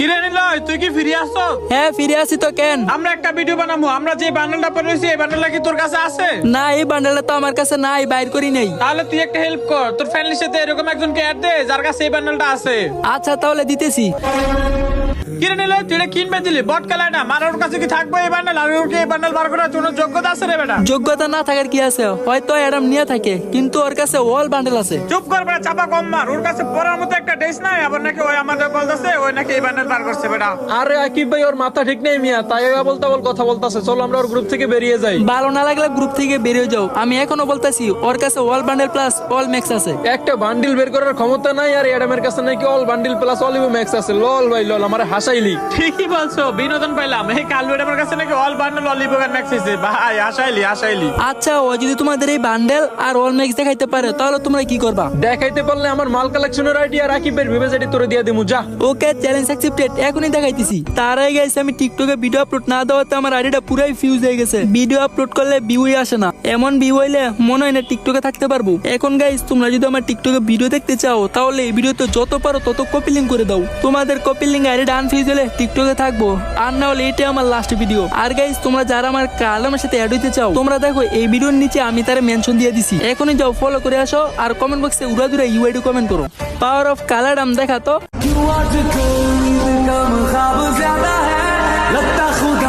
কিরে নিলয়, তুই কি ফিরে আসছো? হ্যাঁ ফিরে আসি তো। কেন? আমরা একটা ভিডিও বানাবো। আমরা যে বান্ডেলটা পেয়েছি এই বান্ডেলটা কি তোর কাছে আছে? না, এই বান্ডেলটা তো আমার কাছে নাই, বাইর করি নাই। তাহলে তুই একটা হেল্প কর, তোর ফ্যামিলির সাথে এরকম একজনকে অ্যাড দে যার কাছে এই বান্ডেলটা আছে। আচ্ছা তাহলে দিতেছি। কিরে নিলয়, তুই এটা কিনবে দিলি বট কালায় না, মারার কাছে কি থাকবে এই বান্ডেল? আর ওর কি এই বান্ডেল বার করার জন্য যোগ্যতা আছে রে বেটা? যোগ্যতা না থাকার কি আছে? হয়তো অ্যাডাম নিয়ে থাকে, কিন্তু ওর কাছে অল বান্ডেল আছে। চুপ কর বেটা, চাপা কম মার। ওর কাছে পরার মতো একটা ড্রেস নাই, আবার নাকি ওই আমাদের বলতেছে ওই নাকি এই বান্ডেল বার করছে বেটা। আরে আকিব ভাই, ওর মাথা ঠিক নেই মিয়া, তাই বলতে কথা বলতাছে। চলো আমরা ওর গ্রুপ থেকে বেরিয়ে যাই। ভালো না লাগলে গ্রুপ থেকে বেরিয়ে যাও। আমি এখনো বলতেছি ওর কাছে all bundle plus all max আছে। একটা বান্ডিল বের করার ক্ষমতা নাই, আর অ্যাডামের কাছে নাকি all bundle plus all max আছে। লল ভাই লল, আমার হাসাইলি। ঠিকই বলছো, বিনোদন পাইলাম। এই কালু আমার কাছে নাকি all bundle all liver max আছে ভাই। আসাইলি। আচ্ছা, ও যদি তোমাদের এই বান্ডেল আর অল ম্যাক্স দেখাইতে পারে তাহলে তোমরা কি করবা? দেখাইতে পারলে আমার মাল কালেকশনের আইডিয়া আর আকিবের ভিভেজ আইডি তোরে দিয়ে দিমু। যা। ওকে, চ্যালেঞ্জ অ্যাকসেপ্টেড। এখনই দেখাইতেছি। তার আগে গাইস, আমি টিকটকে ভিডিও আপলোড না দেওয়াতে আমার আইডিটা পুরাই ফিউজ হয়ে গেছে। ভিডিও আপলোড করলে ভিউই আসে না। এমন ভিউ হইলে মনে হয় না টিকটকে থাকতে পারবো। এখন গাইস, তোমরা যদি আমার টিকটকে ভিডিও দেখতে চাও তাহলে এই ভিডিওতে যত পারো তত কপি লিংক করে দাও। তোমাদের কপি লিংক আইডিটা আনফিউজ হলে টিকটকে থাকবো, আর না হলে এটাই আমার লাস্ট ভিডিও। আর গাইস, তোমরা যারা আমার কালামের সাথে অ্যাড হইতে চাও তোমরা দেখো এই ভিডিওর নিচে আমি তারে মেনশন দিয়ে দিছি। এখনই যাও ফলো করে আসো, আর কমেন্ট বক্সে উড়াদুরা ইউআইডি কমেন্ট করো। পাওয়ার অফ কালারডাম দেখা তো। आज कोई कम ख्वाब ज्यादा है लगता खुद